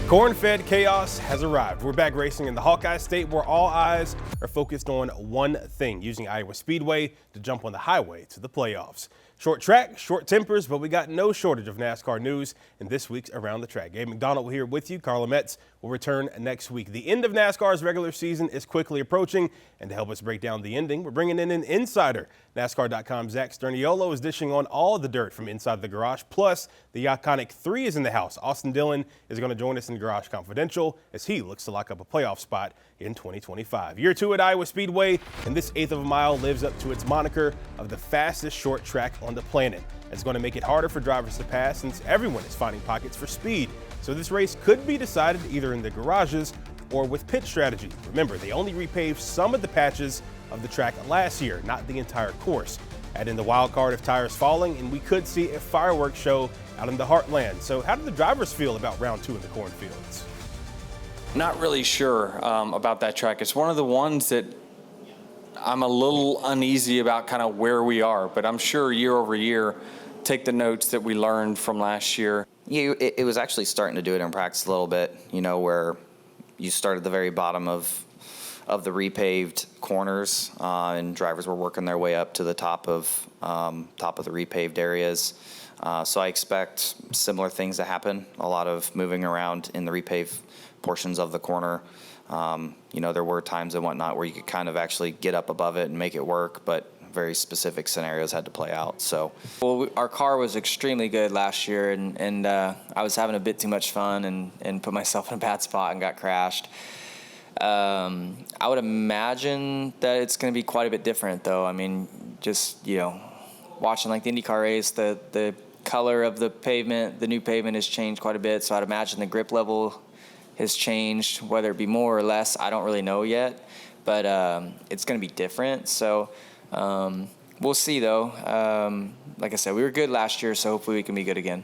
Corn-fed chaos has arrived. We're back racing in the Hawkeye State where all eyes are focused on one thing, using Iowa Speedway to jump on the highway to the playoffs. Short track, short tempers, but we got no shortage of NASCAR news in this week's Around the Track. Gabe McDonald here with you. Carla Metz will return next week. The end of NASCAR's regular season is quickly approaching, and to help us break down the ending, we're bringing in an insider. NASCAR.com's Zack Sternolo is dishing on all the dirt from inside the garage, plus the iconic 3 is in the house. Austin Dillon is going to join us in Garage Confidential as he looks to lock up a playoff spot in 2025. Year 2 at Iowa Speedway, and this eighth of a mile lives up to its moniker of the fastest short track on the planet. It's going to make it harder for drivers to pass since everyone is finding pockets for speed. So this race could be decided either in the garages or with pit strategy. Remember, they only repaved some of the patches of the track last year, not the entire course. Add in the wild card of tires falling, and we could see a fireworks show out in the heartland. So how do the drivers feel about round 2 in the cornfields? Not really sure about that track. It's one of the ones that I'm a little uneasy about kind of where we are, but I'm sure year over year, take the notes that we learned from last year. Yeah, it was actually starting to do it in practice a little bit, you know, where you start at the very bottom of the repaved corners, and drivers were working their way up to the top of the repaved areas. So I expect similar things to happen. A lot of moving around in the repaved portions of the corner. You know, there were times and whatnot where you could kind of actually get up above it and make it work, but very specific scenarios had to play out. So, well, our car was extremely good last year, and I was having a bit too much fun and put myself in a bad spot and got crashed. I would imagine that it's going to be quite a bit different, though. I mean, just, you know, watching like the IndyCar race, the color of the pavement, the new pavement has changed quite a bit. So I'd imagine the grip level has changed, whether it be more or less, I don't really know yet, but it's going to be different. So we'll see, though. Like I said, we were good last year, so hopefully we can be good again.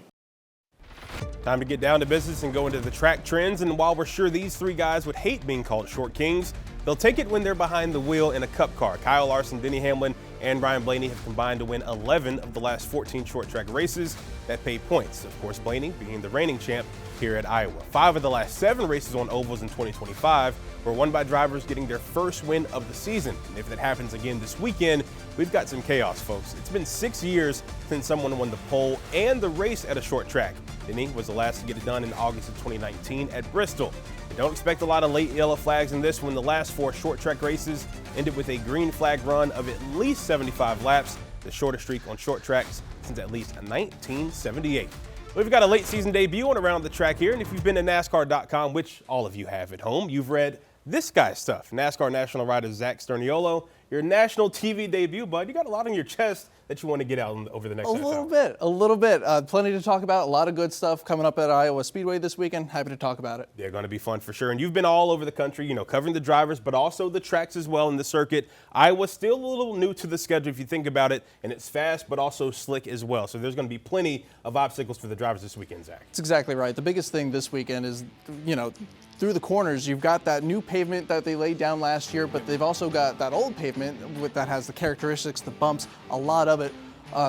Time to get down to business and go into the track trends. And while we're sure these 3 guys would hate being called short kings, they'll take it when they're behind the wheel in a cup car. Kyle Larson, Denny Hamlin, and Ryan Blaney have combined to win 11 of the last 14 short track races that pay points. Of course, Blaney being the reigning champ here at Iowa. 5 of the last 7 races on ovals in 2025 were won by drivers getting their first win of the season. And if that happens again this weekend, we've got some chaos, folks. It's been 6 years since someone won the pole and the race at a short track. Denny was the last to get it done in August of 2019 at Bristol. And don't expect a lot of late yellow flags in this one. The last 4 short track races ended with a green flag run of at least 75 laps, the shortest streak on short tracks since at least 1978. We've got a late season debut on Around the Track here, and if you've been to NASCAR.com, which all of you have at home, you've read this guy's stuff. NASCAR national writer Zack Sternolo, your national TV debut, bud. You got a lot on your chest that you want to get out over the next A little bit. Plenty to talk about. A lot of good stuff coming up at Iowa Speedway this weekend. Happy to talk about it. They're going to be fun for sure. And you've been all over the country, you know, covering the drivers, but also the tracks as well in the circuit. Iowa's still a little new to the schedule if you think about it, and it's fast but also slick as well. So there's going to be plenty of obstacles for the drivers this weekend, Zach. That's exactly right. The biggest thing this weekend is, you know, through the corners, you've got that new pavement that they laid down last year, but they've also got that old pavement that has the characteristics, the bumps, a lot of it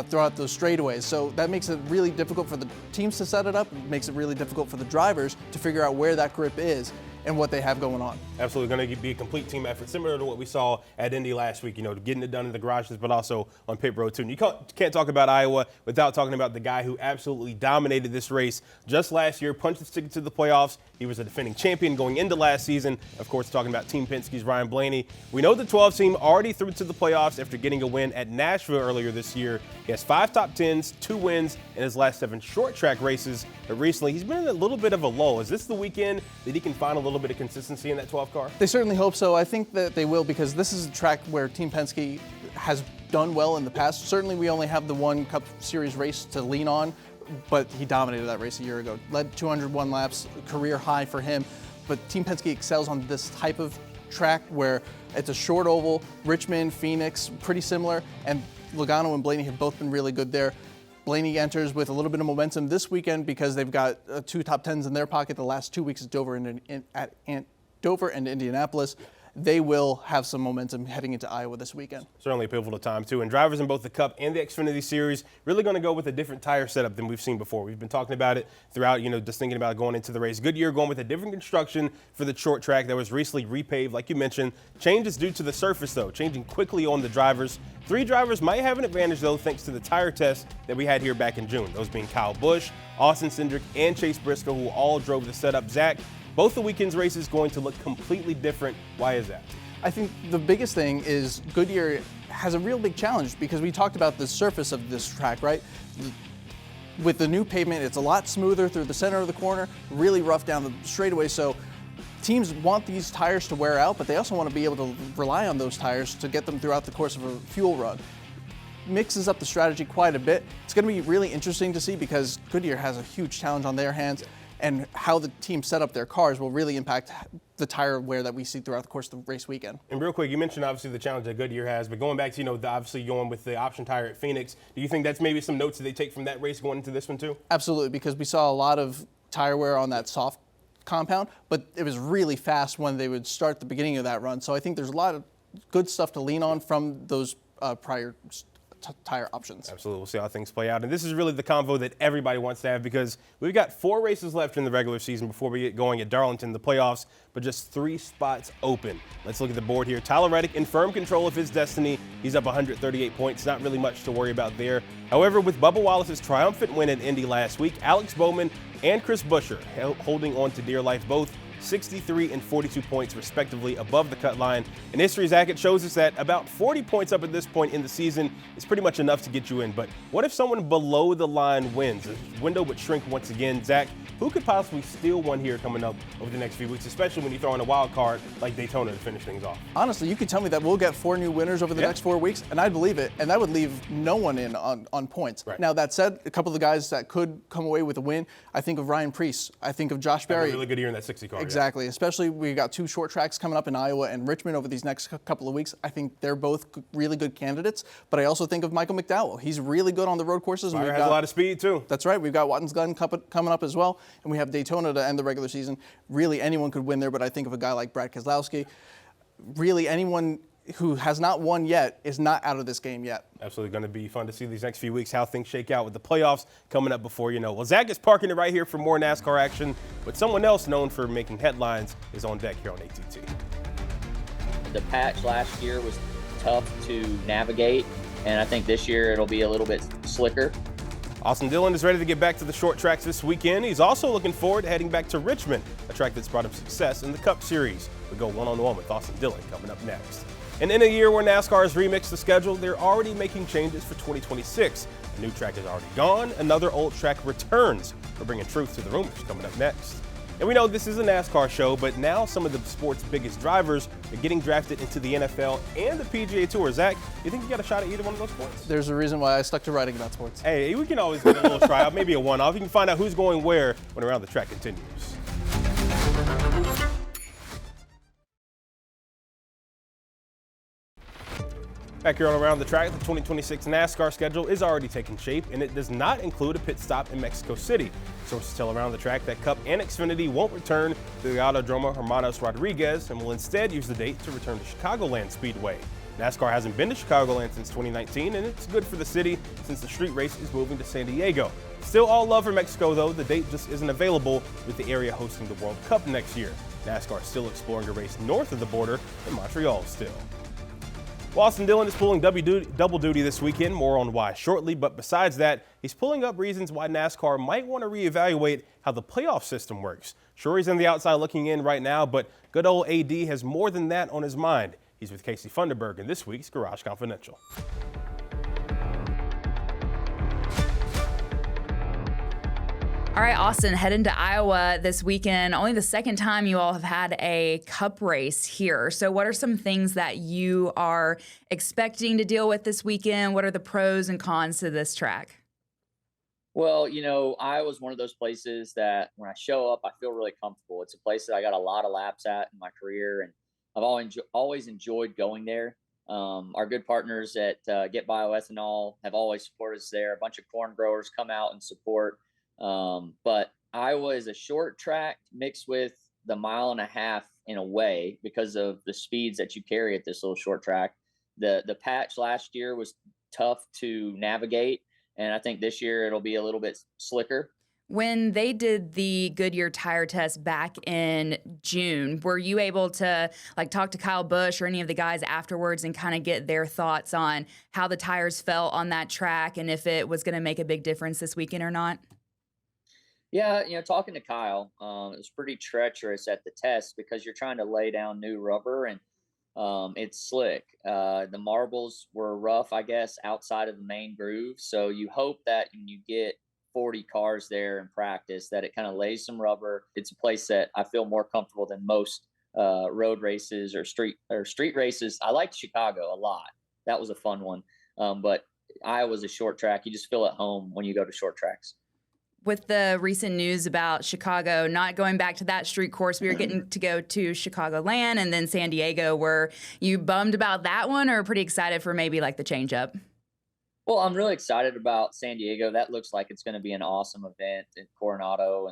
throughout those straightaways. So that makes it really difficult for the teams to set it up. It makes it really difficult for the drivers to figure out where that grip is and what they have going on. Absolutely going to be a complete team effort, similar to what we saw at Indy last week, you know, getting it done in the garages, but also on pit road too. And you can't talk about Iowa without talking about the guy who absolutely dominated this race just last year, punched his ticket to the playoffs. He was a defending champion going into last season. Of course, talking about Team Penske's Ryan Blaney. We know the 12 team already through to the playoffs after getting a win at Nashville earlier this year. He has 5 top 10s, 2 wins in his last 7 short track races. But recently, he's been in a little bit of a lull. Is this the weekend that he can find a little bit of consistency in that 12 car? They certainly hope so. I think that they will, because this is a track where Team Penske has done well in the past. Certainly, we only have the one Cup Series race to lean on, but he dominated that race a year ago. Led 201 laps, career high for him. But Team Penske excels on this type of track where it's a short oval. Richmond, Phoenix, pretty similar, and Logano and Blaney have both been really good there. Blaney enters with a little bit of momentum this weekend because they've got 2 top 10s in their pocket the last 2 weeks at Dover and Indianapolis. they will have some momentum heading into Iowa this weekend. Certainly a pivotal time, too. And drivers in both the Cup and the Xfinity Series really going to go with a different tire setup than we've seen before. We've been talking about it throughout, just thinking about going into the race. Goodyear going with a different construction for the short track that was recently repaved, like you mentioned. Changes due to the surface, though, changing quickly on the drivers. 3 drivers might have an advantage, though, thanks to the tire test that we had here back in June. Those being Kyle Busch, Austin Cindric, and Chase Briscoe, who all drove the setup. Zach, both the weekend's races going to look completely different. Why is that? I think the biggest thing is Goodyear has a real big challenge because we talked about the surface of this track, right? With the new pavement, it's a lot smoother through the center of the corner, really rough down the straightaway. So teams want these tires to wear out, but they also want to be able to rely on those tires to get them throughout the course of a fuel run. Mixes up the strategy quite a bit. It's going to be really interesting to see because Goodyear has a huge challenge on their hands, and how the team set up their cars will really impact the tire wear that we see throughout the course of the race weekend. And real quick, you mentioned obviously the challenge that Goodyear has, but going back to, obviously going with the option tire at Phoenix, do you think that's maybe some notes that they take from that race going into this one too? Absolutely, because we saw a lot of tire wear on that soft compound, but it was really fast when they would start the beginning of that run. So I think there's a lot of good stuff to lean on from those prior tire options. Absolutely. We'll see how things play out. And this is really the convo that everybody wants to have because we've got 4 races left in the regular season before we get going at Darlington, the playoffs, but just 3 spots open. Let's look at the board here. Tyler Reddick in firm control of his destiny. He's up 138 points. Not really much to worry about there. However, with Bubba Wallace's triumphant win at Indy last week, Alex Bowman and Chris Buescher holding on to dear life, both 63 and 42 points respectively above the cut line. In history, Zach, it shows us that about 40 points up at this point in the season is pretty much enough to get you in. But what if someone below the line wins? The window would shrink once again. Zach, who could possibly steal one here coming up over the next few weeks, especially when you throw in a wild card like Daytona to finish things off? Honestly, you could tell me that we'll get 4 new winners over the next 4 weeks, and I'd believe it, and that would leave no one in on points. Right. Now, that said, a couple of the guys that could come away with a win, I think of Ryan Preece, I think of Josh Berry. Had a really good year in that 60 car. Exactly, especially we got 2 short tracks coming up in Iowa and Richmond over these next couple of weeks. I think they're both really good candidates, but I also think of Michael McDowell. He's really good on the road courses. Fire has a lot of speed, too. That's right. We've got Watkins Glen coming up as well, and we have Daytona to end the regular season. Really, anyone could win there, but I think of a guy like Brad Keselowski. Really, anyone who has not won yet is not out of this game yet. Absolutely going to be fun to see these next few weeks how things shake out with the playoffs coming up before you know. Well, Zach is parking it right here for more NASCAR action, but someone else known for making headlines is on deck here on ATT. The patch last year was tough to navigate, and I think this year it'll be a little bit slicker. Austin Dillon is ready to get back to the short tracks this weekend. He's also looking forward to heading back to Richmond, a track that's brought him success in the Cup Series. We go one-on-one with Austin Dillon coming up next. And in a year where NASCAR has remixed the schedule, they're already making changes for 2026. A new track is already gone. Another old track returns. We're bringing truth to the rumors coming up next. And we know this is a NASCAR show, but now some of the sport's biggest drivers are getting drafted into the NFL and the PGA Tour. Zach, you think you got a shot at either one of those sports? There's a reason why I stuck to writing about sports. Hey, we can always get a little tryout, maybe a one-off. You can find out who's going where when Around the Track continues. Back here on Around the Track, the 2026 NASCAR schedule is already taking shape, and it does not include a pit stop in Mexico City. Sources tell Around the Track that Cup and Xfinity won't return to the Autodromo Hermanos Rodriguez and will instead use the date to return to Chicagoland Speedway. NASCAR hasn't been to Chicagoland since 2019, and it's good for the city since the street race is moving to San Diego. Still all love for Mexico, though. The date just isn't available with the area hosting the World Cup next year. NASCAR is still exploring a race north of the border in Montreal still. Well, Austin Dillon is pulling double duty this weekend, more on why shortly, but besides that, he's pulling up reasons why NASCAR might want to reevaluate how the playoff system works. Sure, he's on the outside looking in right now, but good old AD has more than that on his mind. He's with Casey Funderburg in this week's Garage Confidential. All right, Austin, heading to Iowa this weekend. Only the second time you all have had a Cup race here. So what are some things that you are expecting to deal with this weekend? What are the pros and cons to this track? Well, Iowa's one of those places that when I show up, I feel really comfortable. It's a place that I got a lot of laps at in my career, and I've always enjoyed going there. Our good partners at Get Bioethanol have always supported us there. A bunch of corn growers come out and support. But Iowa is a short track mixed with the mile and a half in a way because of the speeds that you carry at this little short track. The patch last year was tough to navigate, and I think this year it'll be a little bit slicker. When they did the Goodyear tire test back in June, were you able to talk to Kyle Busch or any of the guys afterwards and kind of get their thoughts on how the tires felt on that track and if it was going to make a big difference this weekend or not? Yeah, talking to Kyle, it was pretty treacherous at the test because you're trying to lay down new rubber and it's slick. The marbles were rough, I guess, outside of the main groove. So you hope that when you get 40 cars there in practice, that it kind of lays some rubber. It's a place that I feel more comfortable than most road races or street races. I liked Chicago a lot. That was a fun one. But Iowa's a short track. You just feel at home when you go to short tracks. With the recent news about Chicago not going back to that street course, we were getting to go to Chicagoland and then San Diego. Were you bummed about that one or pretty excited for maybe the change up? Well, I'm really excited about San Diego. That looks like it's going to be an awesome event in Coronado.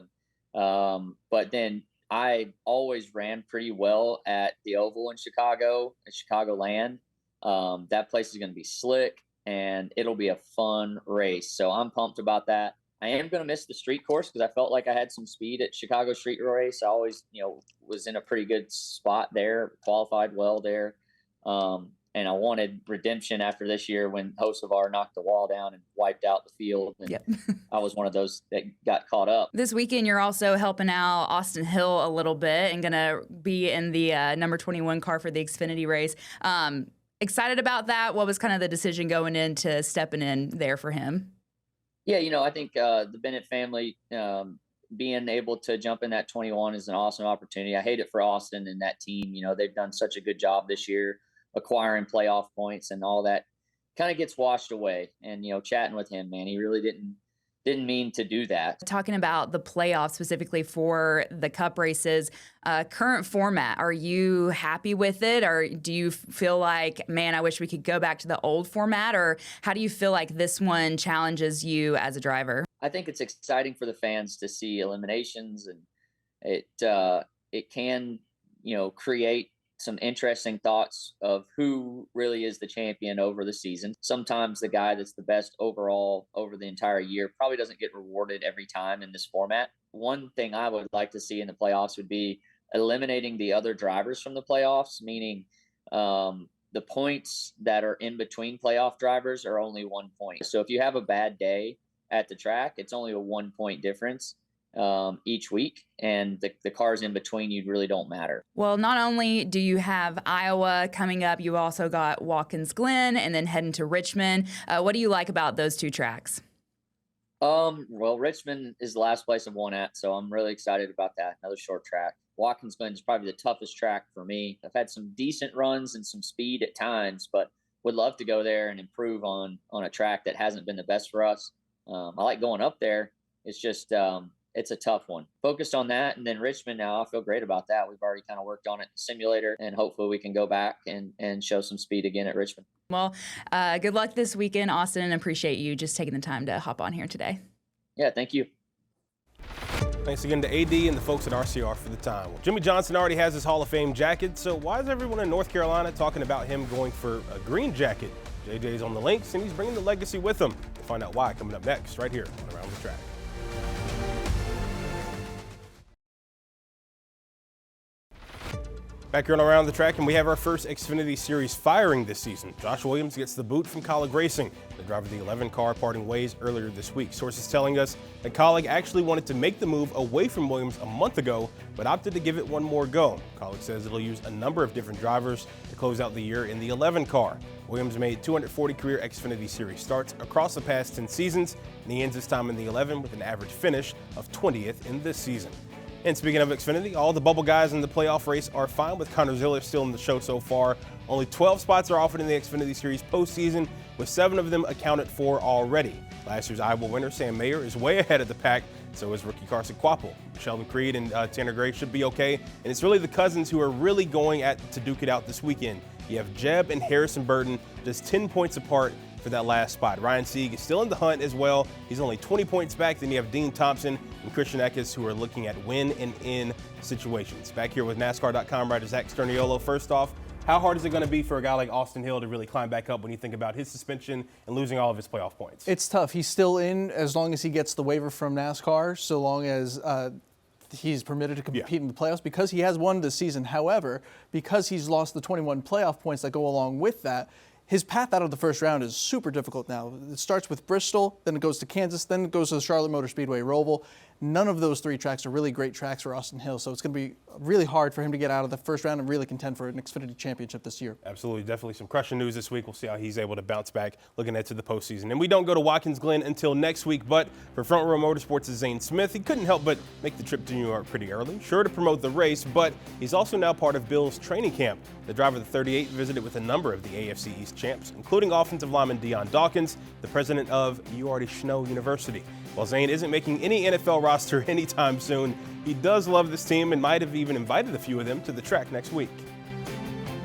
And but then I always ran pretty well at the Oval in Chicago, at Chicagoland. That place is going to be slick and it'll be a fun race. So I'm pumped about that. I am going to miss the street course because I felt like I had some speed at Chicago street race. I always, was in a pretty good spot there, qualified well there. And I wanted redemption after this year when Hocevar knocked the wall down and wiped out the field. And Yep. I was one of those that got caught up. This weekend, you're also helping out Austin Hill a little bit and going to be in the number 21 car for the Xfinity race. Excited about that? What was kind of the decision going into stepping in there for him? Yeah, I think the Bennett family being able to jump in that 21 is an awesome opportunity. I hate it for Austin and that team. They've done such a good job this year acquiring playoff points and all that kind of gets washed away. And, chatting with him, man, he really didn't mean to do that. Talking about the playoffs specifically for the Cup races, current format, are you happy with it? Or do you feel like, man, I wish we could go back to the old format? Or how do you feel like this one challenges you as a driver? I think it's exciting for the fans to see eliminations, and it can, create some interesting thoughts of who really is the champion over the season. Sometimes the guy that's the best overall over the entire year probably doesn't get rewarded every time in this format. One thing I would like to see in the playoffs would be eliminating the other drivers from the playoffs, meaning the points that are in between playoff drivers are only 1 point. So if you have a bad day at the track, it's only a 1 point difference each week, and the cars in between you really don't matter. Well, not only do you have Iowa coming up, you also got Watkins Glen and then heading to Richmond. What do you like about those two tracks? Well, Richmond is the last place I've won at, so I'm really excited about that. Another short track. Watkins Glen is probably the toughest track for me. I've had some decent runs and some speed at times, but would love to go there and improve on a track that hasn't been the best for us. I like going up there. It's just it's a tough one. Focused on that, and then Richmond now, I feel great about that. We've already kind of worked on it in the simulator, and hopefully we can go back and show some speed again at Richmond. Well, good luck this weekend, Austin, and appreciate you just taking the time to hop on here today. Yeah, thank you. Thanks again to AD and the folks at RCR for the time. Well, Jimmy Johnson already has his Hall of Fame jacket, so why is everyone in North Carolina talking about him going for a green jacket? JJ's on the links, and he's bringing the legacy with him. We'll find out why coming up next, right here on Around the Track. Back here on Around the Track, and we have our first Xfinity Series firing this season. Josh Williams gets the boot from Colleague Racing, the driver of the 11 car parting ways earlier this week. Sources telling us that Colleague actually wanted to make the move away from Williams a month ago, but opted to give it one more go. Colleague says it'll use a number of different drivers to close out the year in the 11 car. Williams made 240 career Xfinity Series starts across the past 10 seasons, and he ends his time in the 11 with an average finish of 20th in this season. And speaking of Xfinity, all the bubble guys in the playoff race are fine with Connor Ziller still in the show so far. Only 12 spots are offered in the Xfinity Series postseason, with 7 of them accounted for already. Last year's Iowa winner, Sam Mayer, is way ahead of the pack, so is rookie Carson Kvapil. Sheldon Creed and Tanner Gray should be okay, and it's really the cousins who are really going to duke it out this weekend. You have Jeb and Harrison Burton just 10 points apart for that last spot. Ryan Sieg is still in the hunt as well. He's only 20 points back. Then you have Dean Thompson and Christian Eckes, who are looking at win and in situations. Back here with NASCAR.com writer Zack Sternolo. First off, how hard is it going to be for a guy like Austin Hill to really climb back up when you think about his suspension and losing all of his playoff points? It's tough. He's still in as long as he gets the waiver from NASCAR, so long as he's permitted to compete in the playoffs, because he has won this season. However, because he's lost the 21 playoff points that go along with that, his path out of the first round is super difficult now. It starts with Bristol, then it goes to Kansas, then it goes to the Charlotte Motor Speedway Roval. None of those three tracks are really great tracks for Austin Hill, so it's going to be really hard for him to get out of the first round and really contend for an Xfinity championship this year. Absolutely. Definitely some crushing news this week. We'll see how he's able to bounce back looking into the postseason. And we don't go to Watkins Glen until next week, but for Front Row Motorsports' Zane Smith, he couldn't help but make the trip to New York pretty early, sure to promote the race, but he's also now part of Bill's training camp. The driver of the 38 visited with a number of the AFC East champs, including offensive lineman Dion Dawkins, the president of You Already Schno University. While Zane isn't making any NFL roster anytime soon, he does love this team and might have even invited a few of them to the track next week.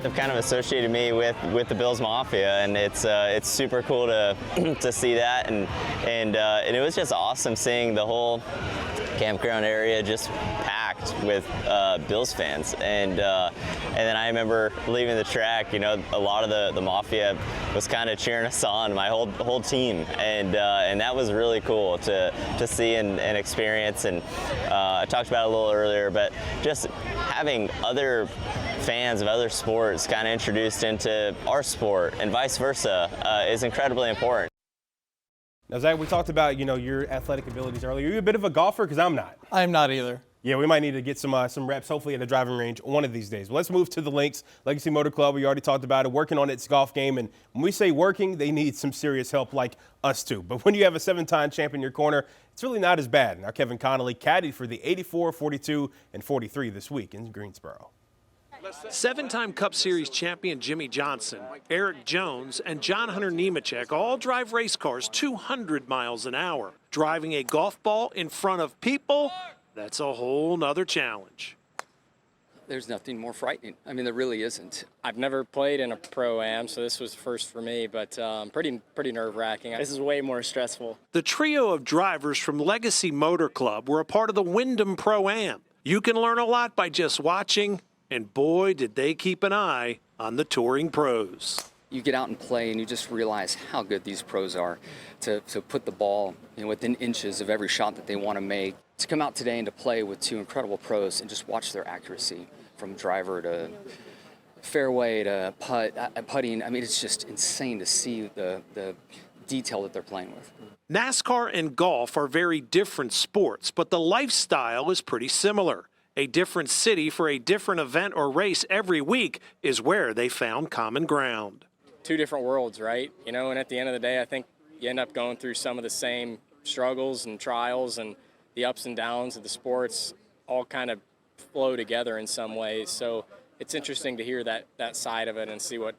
They've kind of associated me with the Bills Mafia, and it's super cool to to see that, and it was just awesome seeing the whole campground area just packed with Bills fans, and then I remember leaving the track. You know, a lot of the Mafia was kind of cheering us on, my whole team, and that was really cool to see and experience. And I talked about it a little earlier, but just having other fans of other sports kind of introduced into our sport and vice versa is incredibly important. Now, Zach, we talked about, your athletic abilities earlier. Are you a bit of a golfer? Because I'm not. I'm not either. Yeah, we might need to get some reps, hopefully at a driving range one of these days. Well, let's move to the links. Legacy Motor Club, we already talked about it, working on its golf game. And when we say working, they need some serious help like us too. But when you have a 7-time champ in your corner, it's really not as bad. Now, Kevin Connolly caddied for the 84, 42, and 43 this week in Greensboro. 7-time Cup Series champion Jimmy Johnson, Eric Jones, and John Hunter Nemechek all drive race cars 200 miles an hour. Driving a golf ball in front of people, that's a whole nother challenge. There's nothing more frightening. I mean, there really isn't. I've never played in a Pro-Am, so this was the first for me, but pretty nerve-wracking. This is way more stressful. The trio of drivers from Legacy Motor Club were a part of the Wyndham Pro-Am. You can learn a lot by just watching. And boy, did they keep an eye on the touring pros. You get out and play, and you just realize how good these pros are to put the ball within inches of every shot that they want to make. To come out today and to play with two incredible pros and just watch their accuracy from driver to fairway to putting. I mean, it's just insane to see the detail that they're playing with. NASCAR and golf are very different sports, but the lifestyle is pretty similar. A different city for a different event or race every week is where they found common ground. Two different worlds, right? And at the end of the day, I think you end up going through some of the same struggles and trials, and the ups and downs of the sports all kind of flow together in some ways. So it's interesting to hear that side of it and see what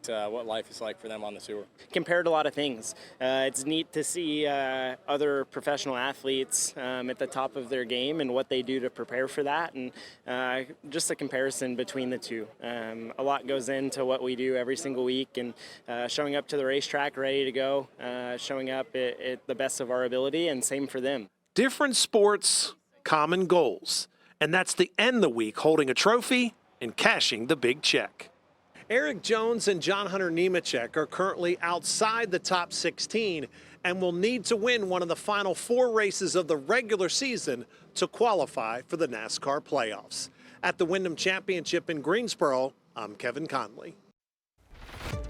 life is like for them on the tour. Compared a lot of things. It's neat to see other professional athletes at the top of their game and what they do to prepare for that, and just a comparison between the two. A lot goes into what we do every single week, and showing up to the racetrack ready to go, showing up at the best of our ability, and same for them. Different sports, common goals. And that's to end the week holding a trophy and cashing the big check. Eric Jones and John Hunter Nemechek are currently outside the top 16 and will need to win one of the final 4 races of the regular season to qualify for the NASCAR playoffs. At the Wyndham Championship in Greensboro, I'm Kevin Conley.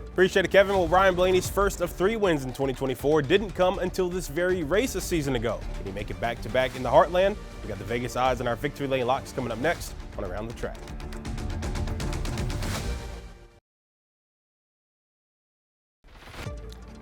Appreciate it, Kevin. Well, Ryan Blaney's first of 3 wins in 2024 didn't come until this very race a season ago. Can he make it back-to-back in the Heartland? We got the Vegas odds and our Victory Lane locks coming up next on Around the Track.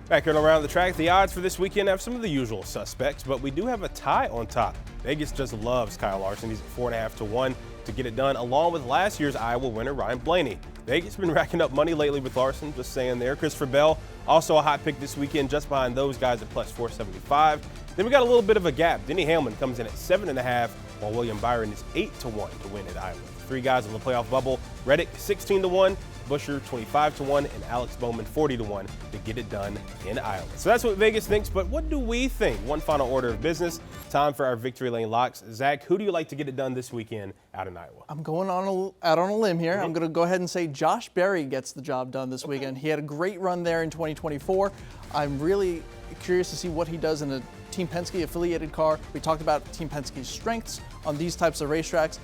Back here on Around the Track, the odds for this weekend have some of the usual suspects, but we do have a tie on top. Vegas just loves Kyle Larson. He's at 4.5 to 1 to get it done, along with last year's Iowa winner, Ryan Blaney. Vegas has been racking up money lately with Larson, just saying there. Christopher Bell, also a hot pick this weekend, just behind those guys at plus 475. Then we got a little bit of a gap. Denny Hamlin comes in at 7.5, while William Byron is 8 to 1 to win at Iowa. 3 guys in the playoff bubble. Reddick 16 to 1, Buscher 25-1, and Alex Bowman 40-1 to get it done in Iowa. So that's what Vegas thinks, but what do we think? One final order of business. Time for our victory lane locks. Zach, who do you like to get it done this weekend out in Iowa? I'm going out on a limb here. I'm going to go ahead and say Josh Berry gets the job done this weekend. He had a great run there in 2024. I'm really curious to see what he does in a Team Penske affiliated car. We talked about Team Penske's strengths on these types of racetracks.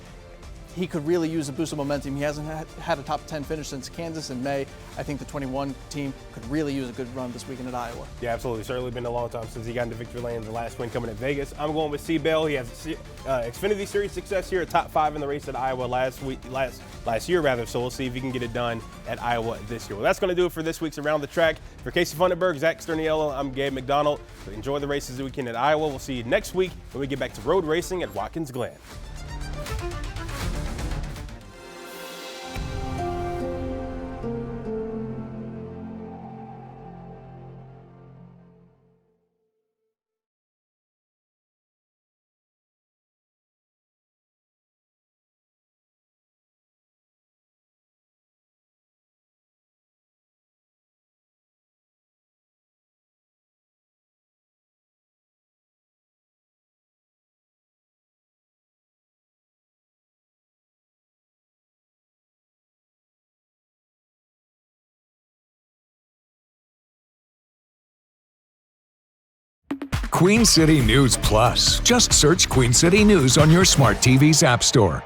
He could really use a boost of momentum. He hasn't had a top 10 finish since Kansas in May. I think the 21 team could really use a good run this weekend at Iowa. Yeah, absolutely. Certainly been a long time since he got into victory lane. The last win coming at Vegas. I'm going with C-Bell. He has Xfinity Series success here, a top 5 in the race at Iowa last year. So we'll see if he can get it done at Iowa this year. Well, that's going to do it for this week's Around the Track. For Casey Funderburg, Zack Sternolo, I'm Gabe McDonald. So enjoy the races this weekend at Iowa. We'll see you next week when we get back to road racing at Watkins Glen. Queen City News Plus. Just search Queen City News on your smart TV's app store.